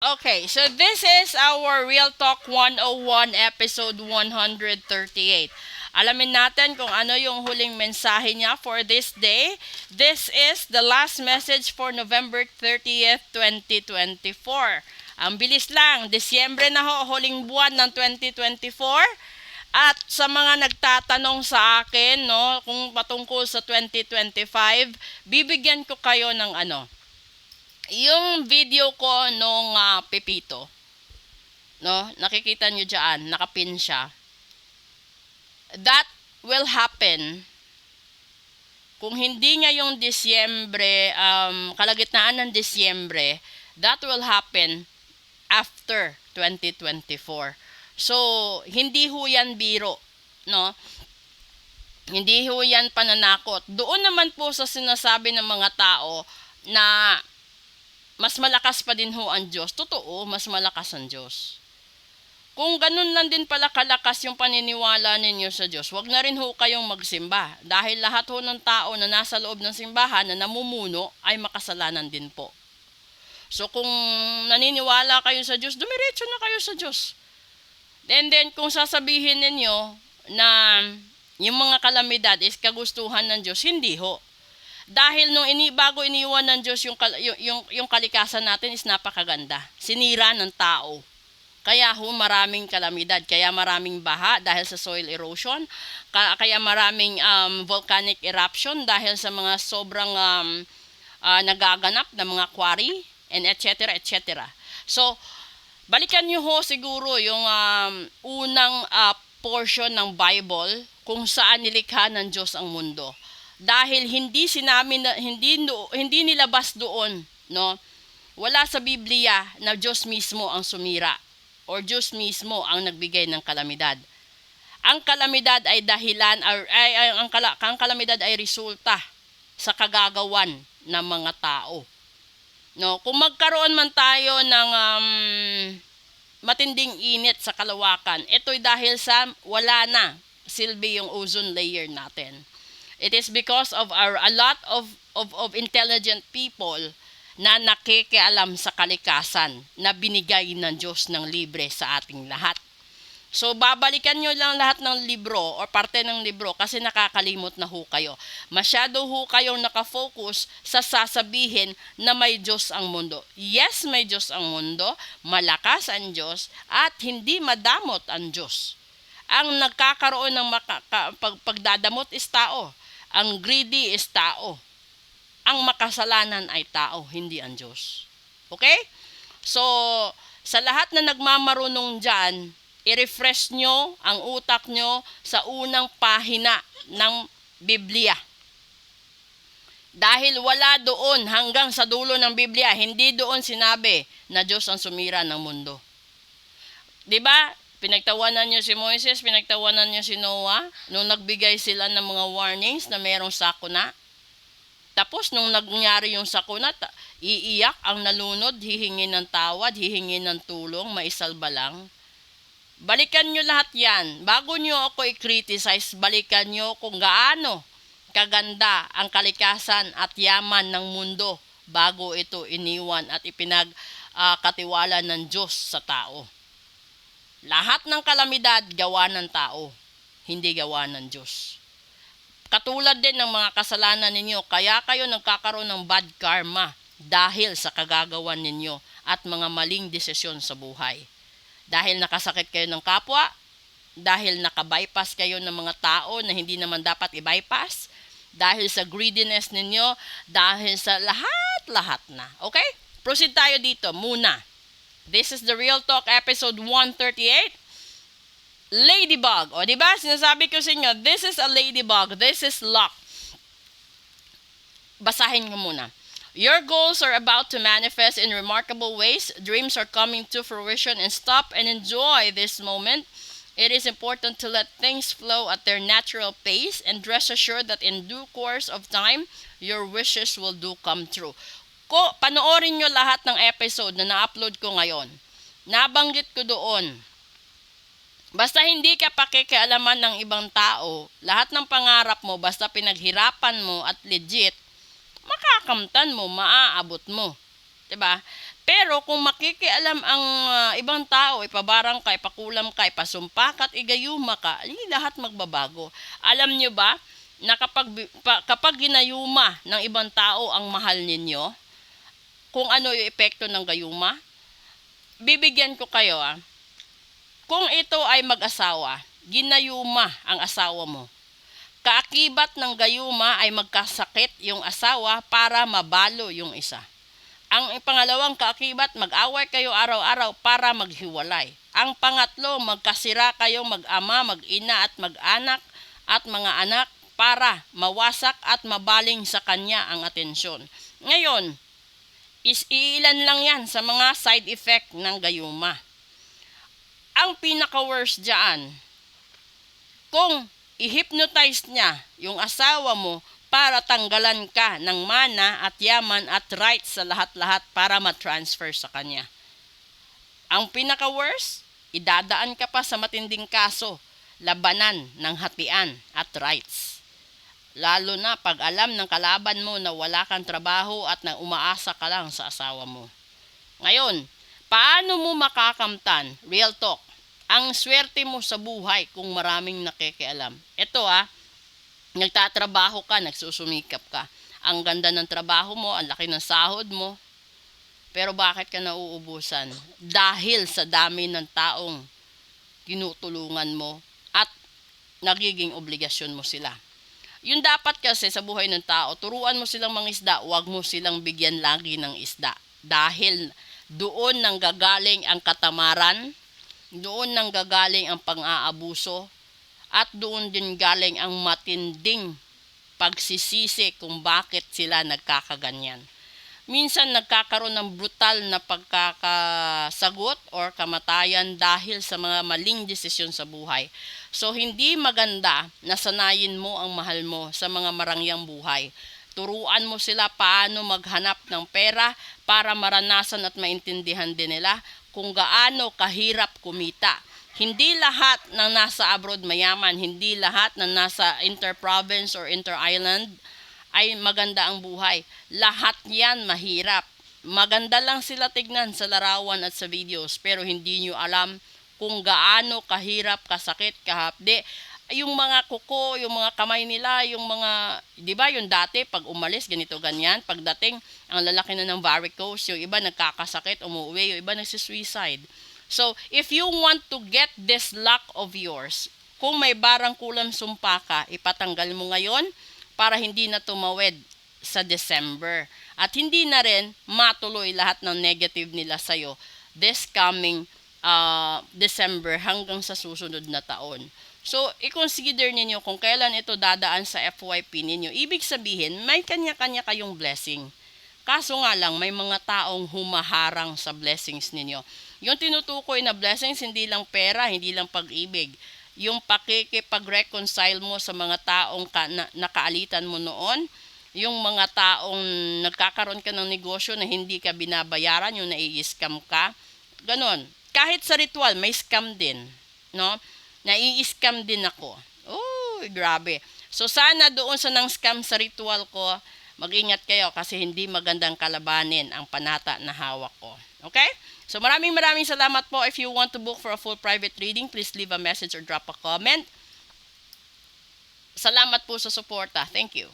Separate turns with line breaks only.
Okay, so this is our Real Talk 101 episode 138. Alamin natin kung ano yung huling mensahe niya for this day. This is the last message for November 30th, 2024. Ang bilis lang, Disyembre na ho, huling buwan ng 2024. At sa mga nagtatanong sa akin, no, kung patungkol sa 2025, bibigyan ko kayo ng yung video ko nung Pepito, no? Nakikita nyo dyan, nakapin siya. That will happen kung hindi ngayong Disyembre, kalagitnaan ng Disyembre, that will happen after 2024. So, hindi ho yan biro, no? Hindi ho yan pananakot. Doon naman po sa sinasabi ng mga tao na mas malakas pa din ho ang Diyos. Totoo, mas malakas ang Diyos. Kung ganun lang din pala kalakas yung paniniwala ninyo sa Diyos, wag na rin ho kayong magsimba. Dahil lahat ho ng tao na nasa loob ng simbahan na namumuno ay makasalanan din po. So kung naniniwala kayo sa Diyos, dumiretso na kayo sa Diyos. And then kung sasabihin ninyo na yung mga kalamidad is kagustuhan ng Diyos, hindi ho. Dahil nung bago iniwan ng Diyos yung kalikasan natin is napakaganda. Sinira ng tao. Kaya ho maraming kalamidad, kaya maraming baha dahil sa soil erosion, kaya maraming volcanic eruption dahil sa mga sobrang nagaganap na mga quarry, and etc. etc. So, balikan nyo ho siguro yung unang portion ng Bible kung saan nilikha ng Diyos ang mundo. Dahil hindi nilabas doon, no? Wala sa Biblia na Diyos mismo ang sumira or Diyos mismo ang nagbigay ng kalamidad. Ang kalamidad ay dahilan ang kalamidad ay resulta sa kagagawan ng mga tao. No, kung magkaroon man tayo ng matinding init sa kalawakan, ito'y dahil sa wala na silbi yung ozone layer natin. It is because of a lot of intelligent people na nakikialam sa kalikasan na binigay ng Diyos ng libre sa ating lahat. So, babalikan nyo lang lahat ng libro or parte ng libro kasi nakakalimot na ho kayo. Masyado ho kayong nakafocus sa sasabihin na may Diyos ang mundo. Yes, may Diyos ang mundo, malakas ang Diyos, at hindi madamot ang Diyos. Ang nagkakaroon ng pagdadamot is tao. Ang greedy is tao. Ang makasalanan ay tao, hindi ang Diyos. Okay? So, sa lahat na nagmamarunong dyan, i-refresh nyo ang utak nyo sa unang pahina ng Biblia. Dahil wala doon hanggang sa dulo ng Biblia, hindi doon sinabi na Diyos ang sumira ng mundo. Diba? Pinagtawanan niyo si Moises, pinagtawanan niyo si Noah nung nagbigay sila ng mga warnings na mayroong sakuna. Tapos nung nangyari yung sakuna, iiyak ang nalunod, hihingi ng tawad, hihingi ng tulong, maisalba lang. Balikan nyo lahat yan. Bago nyo ako i-criticize, balikan nyo kung gaano kaganda ang kalikasan at yaman ng mundo bago ito iniwan at ipinagkatiwala ng Diyos sa tao. Lahat ng kalamidad gawa ng tao, hindi gawa ng Diyos. Katulad din ng mga kasalanan ninyo, kaya kayo nagkakaroon ng bad karma dahil sa kagagawan ninyo at mga maling desisyon sa buhay. Dahil nakasakit kayo ng kapwa, dahil nakabypass kayo ng mga tao na hindi naman dapat i-bypass, dahil sa greediness ninyo, dahil sa lahat-lahat na. Okay? Proceed tayo dito muna. This is the Real Talk episode 138. Ladybug. O, diba? Sinasabi ko sa inyo, this is a ladybug. This is luck. Basahin ko muna. Your goals are about to manifest in remarkable ways. Dreams are coming to fruition, and stop and enjoy this moment. It is important to let things flow at their natural pace, and rest assured that in due course of time, your wishes will come true. Panoorin nyo lahat ng episode na na-upload ko ngayon. Nabanggit ko doon. Basta hindi ka pakikialaman ng ibang tao, lahat ng pangarap mo, basta pinaghirapan mo at legit, makakamtan mo, maaabot mo. 'Di ba? Pero kung makikialam ang ibang tao, ipabarangay, ipakulam ka, ipasumpa ka at igayuma ka, lahat magbabago. Alam nyo ba na kapag ginayuma ng ibang tao ang mahal ninyo, kung ano yung epekto ng gayuma? Bibigyan ko kayo Kung ito ay mag-asawa, ginayuma ang asawa mo. Kaakibat ng gayuma ay magkasakit yung asawa para mabalo yung isa. Ang pangalawang kaakibat, mag-away kayo araw-araw para maghiwalay. Ang pangatlo, magkasira kayo mag-ama, mag-ina at mag-anak at mga anak para mawasak at mabaling sa kanya ang atensyon. Ngayon, iilan lang yan sa mga side effect ng gayuma. Ang pinaka-worst dyan, kung i-hypnotize niya yung asawa mo para tanggalan ka ng mana at yaman at rights sa lahat-lahat para ma-transfer sa kanya. Ang pinaka-worst, idadaan ka pa sa matinding kaso, labanan ng hatian at rights. Lalo na pag alam ng kalaban mo na wala kang trabaho at na umaasa ka lang sa asawa mo. Ngayon, paano mo makakamtan? Real talk. Ang swerte mo sa buhay kung maraming nakikialam. Ito nagtatrabaho ka, nagsusumikap ka. Ang ganda ng trabaho mo, ang laki ng sahod mo. Pero bakit ka nauubusan? Dahil sa dami ng taong tinutulungan mo at nagiging obligasyon mo sila. Yun dapat kasi sa buhay ng tao, turuan mo silang mangisda, huwag mo silang bigyan lagi ng isda. Dahil doon nang gagaling ang katamaran, doon nang gagaling ang pang-aabuso, at doon din galing ang matinding pagsisisi kung bakit sila nagkakaganyan. Minsan nagkakaroon ng brutal na pagkakasagot or kamatayan dahil sa mga maling desisyon sa buhay. So hindi maganda na sanayin mo ang mahal mo sa mga marangyang buhay. Turuan mo sila paano maghanap ng pera para maranasan at maintindihan din nila kung gaano kahirap kumita. Hindi lahat ng nasa abroad mayaman, hindi lahat ng nasa inter-province or inter-island ay maganda ang buhay. Lahat yan mahirap. Maganda lang sila tignan sa larawan at sa videos, pero hindi nyo alam kung gaano kahirap, kasakit, kahapde. Yung mga kuko, yung mga kamay nila, yung mga, di ba yung dati, pag umalis, ganito, ganyan. Pagdating, ang lalaki na ng varicose, yung iba nagkakasakit, umuwi, yung iba nagsisuicide. So, if you want to get this luck of yours, kung may barang kulam sumpa ka, ipatanggal mo ngayon para hindi na tumawid sa December. At hindi na rin matuloy lahat ng negative nila sa'yo this coming December hanggang sa susunod na taon. So, i-consider ninyo kung kailan ito dadaan sa FYP ninyo. Ibig sabihin, may kanya-kanya kayong blessing. Kaso nga lang, may mga taong humaharang sa blessings ninyo. Yung tinutukoy na blessings, hindi lang pera, hindi lang pag-ibig. Yung pakikipag-reconcile mo sa mga taong nakaalitan mo noon, yung mga taong nagkakaroon ka ng negosyo na hindi ka binabayaran, yung nai-scam ka, ganon. Kahit sa ritual, may scam din, no? Nai-scam din ako. Oh, grabe. So sana doon sa nang scam sa ritual ko, mag-ingat kayo kasi hindi magandang kalabanin ang panata na hawak ko. Okay? So maraming salamat po. If you want to book for a full private reading, please leave a message or drop a comment. Salamat po sa suporta. Thank you.